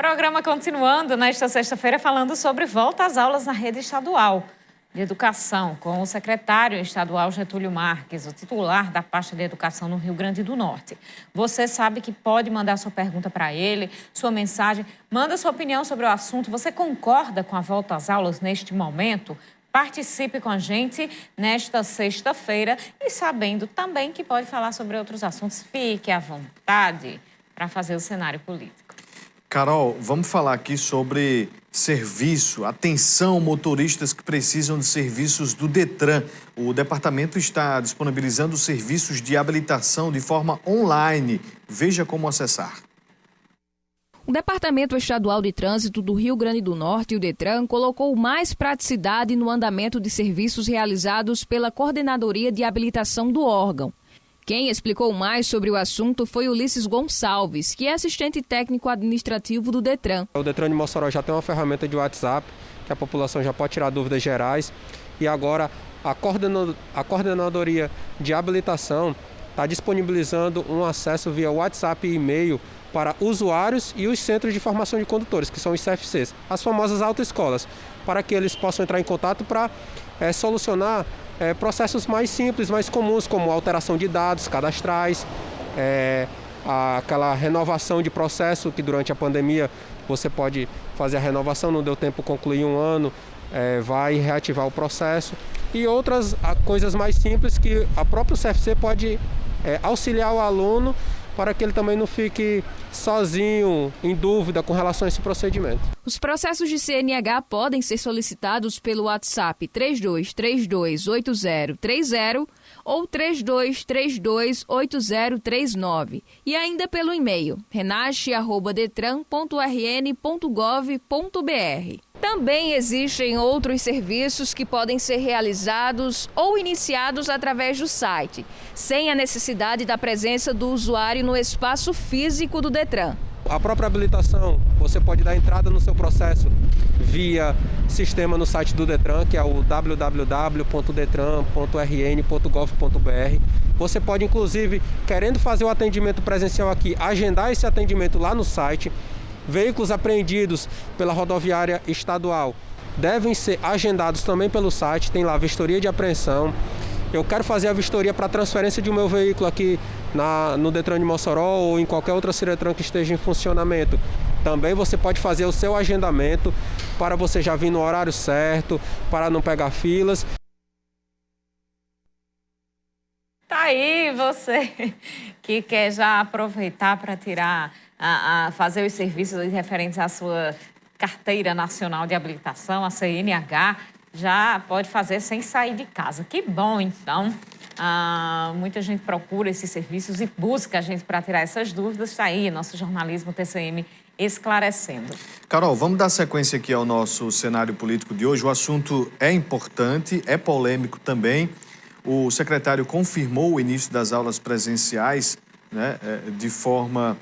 Programa continuando nesta sexta-feira falando sobre volta às aulas na rede estadual de educação, com o secretário estadual Getúlio Marques, o titular da pasta de educação no Rio Grande do Norte. Você sabe que pode mandar sua pergunta para ele, sua mensagem, manda sua opinião sobre o assunto. Você concorda com a volta às aulas neste momento? Participe com a gente nesta sexta-feira e sabendo também que pode falar sobre outros assuntos. Fique à vontade para fazer o cenário político. Carol, vamos falar aqui sobre serviço. Atenção, motoristas que precisam de serviços do Detran. O departamento está disponibilizando serviços de habilitação de forma online. Veja como acessar. O Departamento Estadual de Trânsito do Rio Grande do Norte, o Detran, colocou mais praticidade no andamento de serviços realizados pela Coordenadoria de Habilitação do órgão. Quem explicou mais sobre o assunto foi Ulisses Gonçalves, que é assistente técnico administrativo do Detran. O Detran de Mossoró já tem uma ferramenta de WhatsApp, que a população já pode tirar dúvidas gerais. E agora a Coordenadoria de Habilitação está disponibilizando um acesso via WhatsApp e e-mail para usuários e os centros de formação de condutores, que são os CFCs, as famosas autoescolas, para que eles possam entrar em contato para solucionar processos mais simples, mais comuns, como alteração de dados cadastrais, aquela renovação de processo que durante a pandemia você pode fazer a renovação, não deu tempo de concluir um ano, vai reativar o processo, e outras coisas mais simples que a própria CFC pode auxiliar o aluno para que ele também não fique sozinho, em dúvida com relação a esse procedimento. Os processos de CNH podem ser solicitados pelo WhatsApp 32328030 ou 32328039 e ainda pelo e-mail renache@detran.rn.gov.br. Também existem outros serviços que podem ser realizados ou iniciados através do site, sem a necessidade da presença do usuário no espaço físico do Detran. A própria habilitação, você pode dar entrada no seu processo via sistema no site do Detran, que é o www.detran.rn.gov.br. Você pode, inclusive, querendo fazer o atendimento presencial aqui, agendar esse atendimento lá no site. Veículos apreendidos pela rodoviária estadual devem ser agendados também pelo site, tem lá a vistoria de apreensão. Eu quero fazer a vistoria para transferência de um meu veículo aqui no Detran de Mossoró ou em qualquer outra Ciretran que esteja em funcionamento. Também você pode fazer o seu agendamento para você já vir no horário certo, para não pegar filas. Tá aí você que quer já aproveitar para tirar, fazer os serviços referentes à sua carteira nacional de habilitação, a CNH, já pode fazer sem sair de casa. Que bom, então. Muita gente procura esses serviços e busca a gente para tirar essas dúvidas. Está aí nosso jornalismo TCM esclarecendo. Carol, vamos dar sequência aqui ao nosso cenário político de hoje. O assunto é importante, é polêmico também. O secretário confirmou o início das aulas presenciais, né, de forma,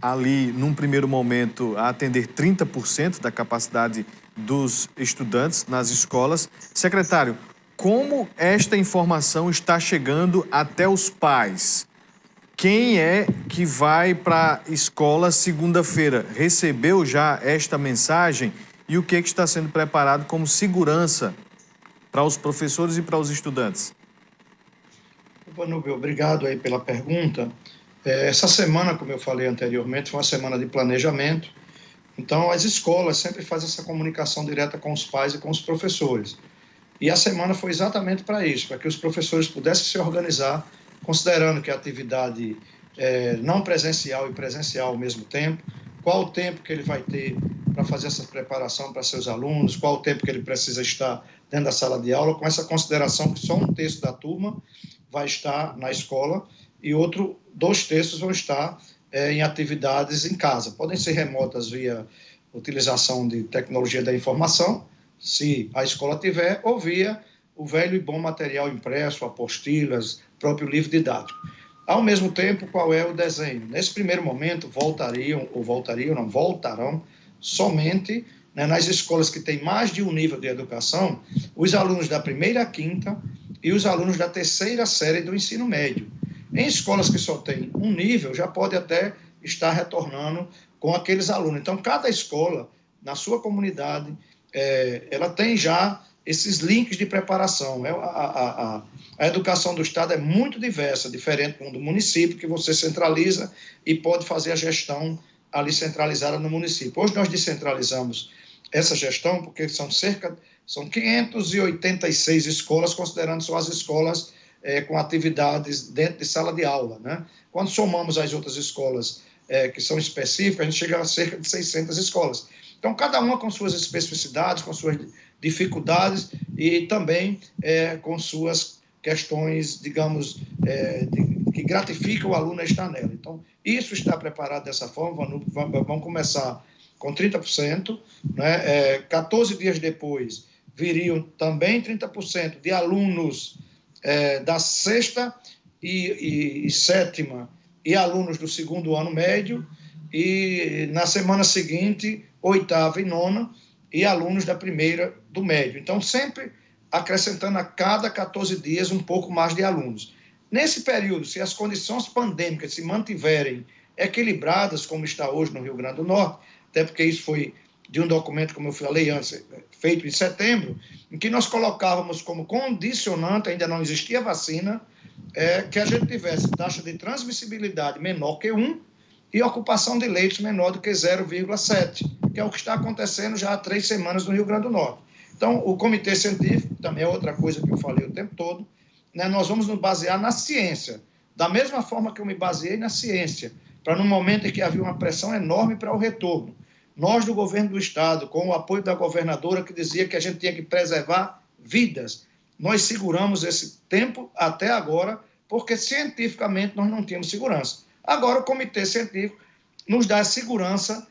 ali, num primeiro momento, a atender 30% da capacidade dos estudantes nas escolas. Secretário, como esta informação está chegando até os pais? Quem é que vai para a escola segunda-feira? Recebeu já esta mensagem? E o que está sendo preparado como segurança para os professores e para os estudantes? Vanúbio, obrigado aí pela pergunta. Essa semana, como eu falei anteriormente, foi uma semana de planejamento. Então, as escolas sempre fazem essa comunicação direta com os pais e com os professores. E a semana foi exatamente para isso, para que os professores pudessem se organizar, considerando que a atividade não presencial e presencial ao mesmo tempo, qual o tempo que ele vai ter para fazer essa preparação para seus alunos, qual o tempo que ele precisa estar dentro da sala de aula, com essa consideração que só um terço da turma vai estar na escola e 2 terços vão estar em atividades em casa. Podem ser remotas via utilização de tecnologia da informação, se a escola tiver, ou via o velho e bom material impresso, apostilas, próprio livro didático. Ao mesmo tempo, qual é o desenho? Nesse primeiro momento, voltarão somente, né, nas escolas que têm mais de um nível de educação, os alunos da 1ª à 5ª e os alunos da 3ª série do ensino médio. Em escolas que só têm um nível, já pode até estar retornando com com aqueles alunos. Então, cada escola, na sua comunidade, ela tem já esses links de preparação. A educação do Estado é muito diversa, diferente do município, que você centraliza e pode fazer a gestão ali centralizada no município. Hoje nós descentralizamos essa gestão, porque são 586 escolas, considerando só as escolas com atividades dentro de sala de aula, né? Quando somamos as outras escolas que são específicas, a gente chega a cerca de 600 escolas. Então, cada uma com suas especificidades, com suas dificuldades e também com suas questões, digamos, que gratificam o aluno a estar nela. Então, isso está preparado dessa forma. Vamos começar com 30%, né? 14 dias depois, viriam também 30% de alunos da sexta e sétima e alunos do segundo ano médio, e na semana seguinte, oitava e nona, e alunos da primeira do médio. Então, sempre acrescentando a cada 14 dias um pouco mais de alunos. Nesse período, se as condições pandêmicas se mantiverem equilibradas, como está hoje no Rio Grande do Norte, até porque isso foi de um documento, como eu falei antes, feito em setembro, em que nós colocávamos como condicionante, ainda não existia vacina, que a gente tivesse taxa de transmissibilidade menor que 1 e ocupação de leitos menor do que 0,7, que é o que está acontecendo já há 3 semanas no Rio Grande do Norte. Então, o comitê científico, também é outra coisa que eu falei o tempo todo, né, nós vamos nos basear na ciência, da mesma forma que eu me baseei na ciência, para no momento em que havia uma pressão enorme para o retorno. Nós, do governo do Estado, com o apoio da governadora, que dizia que a gente tinha que preservar vidas, nós seguramos esse tempo até agora, porque cientificamente nós não tínhamos segurança. Agora, o comitê científico nos dá segurança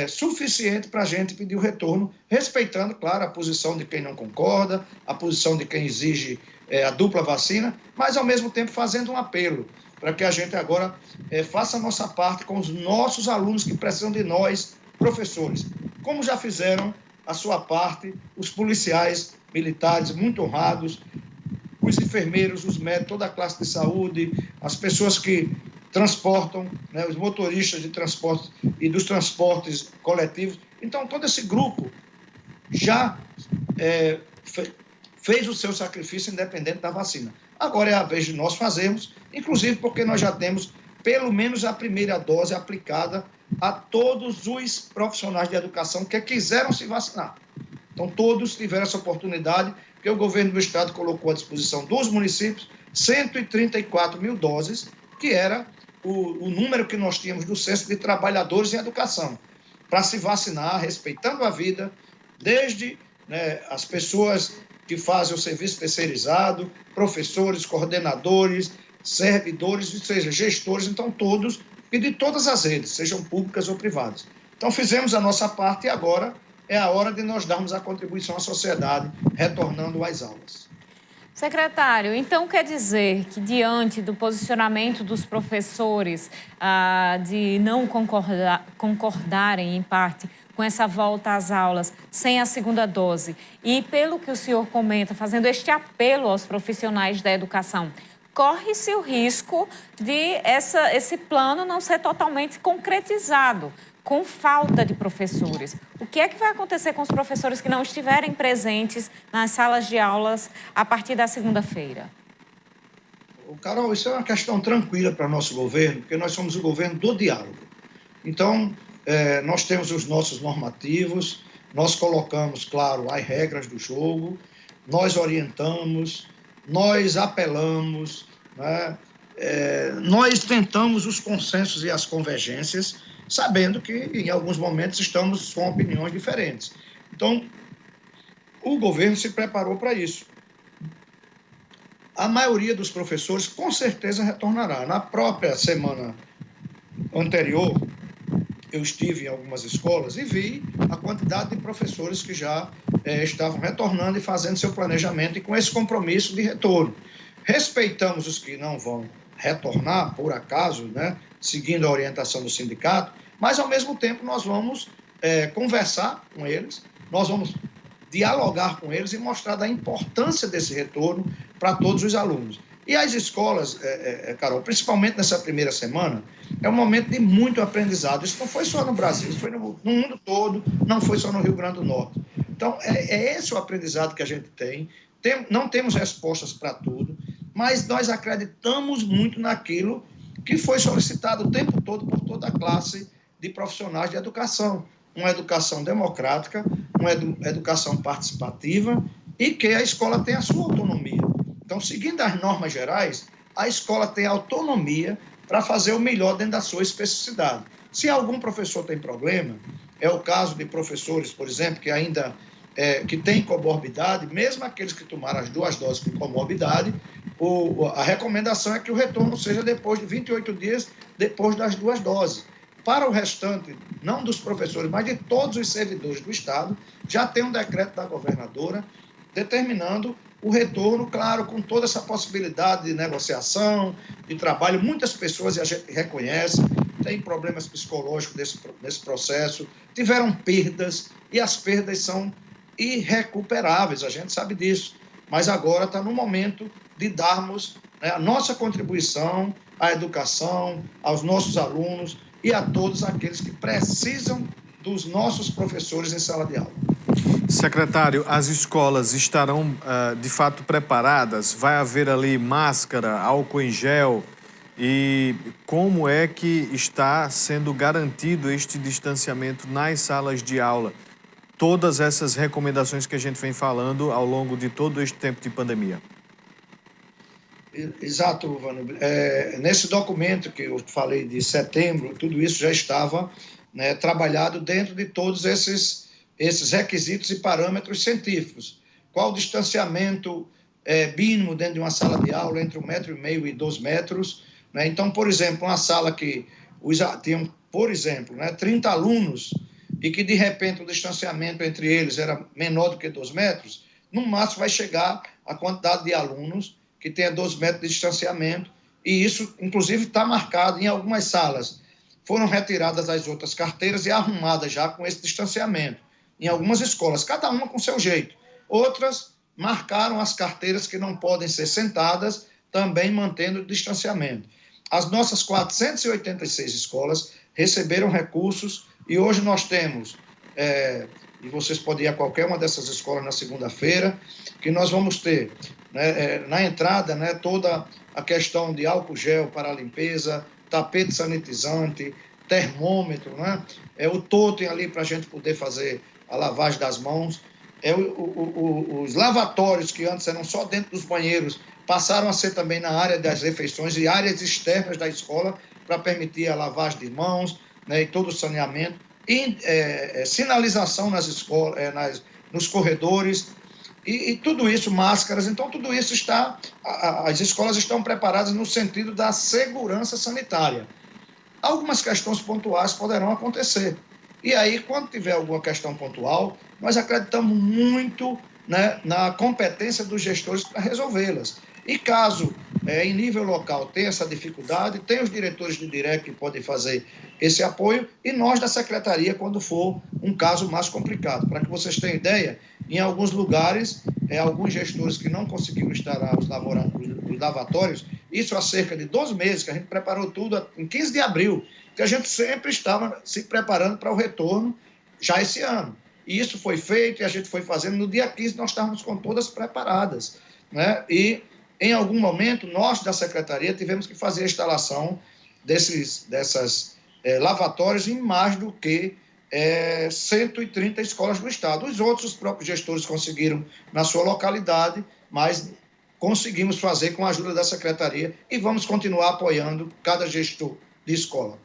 suficiente para a gente pedir o retorno, respeitando, claro, a posição de quem não concorda, a posição de quem exige a dupla vacina, mas, ao mesmo tempo, fazendo um apelo para que a gente agora faça a nossa parte com os nossos alunos que precisam de nós, professores, como já fizeram a sua parte os policiais militares muito honrados, os enfermeiros, os médicos, toda a classe de saúde, as pessoas que transportam, né, os motoristas de transporte e dos transportes coletivos. Então, todo esse grupo já fez o seu sacrifício independente da vacina. Agora é a vez de nós fazermos, inclusive porque nós já temos pelo menos a primeira dose aplicada a todos os profissionais de educação que quiseram se vacinar. Então, todos tiveram essa oportunidade, porque o governo do Estado colocou à disposição dos municípios 134 mil doses, que era o número que nós tínhamos do Censo de Trabalhadores em Educação, para se vacinar, respeitando a vida, desde as pessoas que fazem o serviço terceirizado, professores, coordenadores, servidores, ou seja, gestores, então todos, e de todas as redes, sejam públicas ou privadas. Então, fizemos a nossa parte e agora é a hora de nós darmos a contribuição à sociedade, retornando às aulas. Secretário, então quer dizer que, diante do posicionamento dos professores de não concordarem, em parte, com essa volta às aulas sem a segunda dose, e pelo que o senhor comenta, fazendo este apelo aos profissionais da educação, corre-se o risco de esse plano não ser totalmente concretizado, com falta de professores. O que é que vai acontecer com os professores que não estiverem presentes nas salas de aulas a partir da segunda-feira? Carol, isso é uma questão tranquila para o nosso governo, porque nós somos o governo do diálogo. Então, nós temos os nossos normativos, nós colocamos, claro, as regras do jogo, nós orientamos, nós apelamos, né? Nós tentamos os consensos e as convergências, sabendo que, em alguns momentos, estamos com opiniões diferentes. Então, o governo se preparou para isso. A maioria dos professores, com certeza, retornará. Na própria semana anterior, eu estive em algumas escolas e vi a quantidade de professores que já estavam retornando e fazendo seu planejamento e com esse compromisso de retorno. Respeitamos os que não vão retornar, por acaso, né, seguindo a orientação do sindicato, mas, ao mesmo tempo, nós vamos conversar com eles, nós vamos dialogar com eles e mostrar da importância desse retorno para todos os alunos. E as escolas, Carol, principalmente nessa primeira semana, é um momento de muito aprendizado. Isso não foi só no Brasil, isso foi no mundo todo, não foi só no Rio Grande do Norte. Então, é esse o aprendizado que a gente tem. Não temos respostas para tudo, mas nós acreditamos muito naquilo que foi solicitado o tempo todo por toda a classe de profissionais de educação. Uma educação democrática, uma educação participativa e que a escola tem a sua autonomia. Então, seguindo as normas gerais, a escola tem autonomia para fazer o melhor dentro da sua especificidade. Se algum professor tem problema, é o caso de professores, por exemplo, que ainda que têm comorbidade, mesmo aqueles que tomaram as 2 doses com comorbidade, a recomendação é que o retorno seja depois de 28 dias, depois das 2 doses. Para o restante, não dos professores, mas de todos os servidores do Estado, já tem um decreto da governadora determinando o retorno, claro, com toda essa possibilidade de negociação, de trabalho. Muitas pessoas, e a gente reconhece, têm problemas psicológicos nesse processo, tiveram perdas, e as perdas são irrecuperáveis, a gente sabe disso. Mas agora está no momento de darmos, né, a nossa contribuição à educação, aos nossos alunos e a todos aqueles que precisam dos nossos professores em sala de aula. Secretário, as escolas estarão, de fato, preparadas? Vai haver ali máscara, álcool em gel? E como é que está sendo garantido este distanciamento nas salas de aula? Todas essas recomendações que a gente vem falando ao longo de todo este tempo de pandemia. Exato, Vano. Nesse documento que eu falei de setembro, tudo isso já estava, né, trabalhado dentro de todos esses requisitos e parâmetros científicos. Qual o distanciamento mínimo dentro de uma sala de aula entre 1,5 m e 2 metros? Né? Então, por exemplo, uma sala que tinham, por exemplo, 30 alunos e que, de repente, o distanciamento entre eles era menor do que 2 metros, no máximo vai chegar a quantidade de alunos que tenha 2 metros de distanciamento, e isso, inclusive, está marcado em algumas salas. Foram retiradas as outras carteiras e arrumadas já com esse distanciamento. Em algumas escolas, cada uma com seu jeito. Outras marcaram as carteiras que não podem ser sentadas, também mantendo o distanciamento. As nossas 486 escolas receberam recursos e hoje nós temos, e vocês podem ir a qualquer uma dessas escolas na segunda-feira, que nós vamos ter, na entrada, toda a questão de álcool gel para a limpeza, tapete sanitizante, termômetro, o totem ali para a gente poder fazer a lavagem das mãos, os lavatórios que antes eram só dentro dos banheiros, passaram a ser também na área das refeições e áreas externas da escola para permitir a lavagem de mãos, e todo o saneamento, e sinalização nas escolas, nos corredores, e tudo isso, máscaras. Então, tudo isso as escolas estão preparadas no sentido da segurança sanitária. Algumas questões pontuais poderão acontecer. E aí, quando tiver alguma questão pontual, nós acreditamos muito, na competência dos gestores para resolvê-las. E caso, em nível local, tenha essa dificuldade, tem os diretores de DIREC que podem fazer esse apoio, e nós da Secretaria, quando for um caso mais complicado. Para que vocês tenham ideia, em alguns lugares, alguns gestores que não conseguiram instalar os lavatórios, isso há cerca de 12 meses, que a gente preparou tudo em 15 de abril, que a gente sempre estava se preparando para o retorno já esse ano. E isso foi feito e a gente foi fazendo. No dia 15 nós estávamos com todas preparadas, E, em algum momento, nós da Secretaria tivemos que fazer a instalação dessas lavatórios em mais do que 130 escolas do Estado. Os outros, os próprios gestores conseguiram na sua localidade, mas conseguimos fazer com a ajuda da Secretaria e vamos continuar apoiando cada gestor de escola.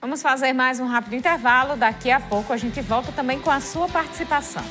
Vamos fazer mais um rápido intervalo. Daqui a pouco a gente volta também com a sua participação.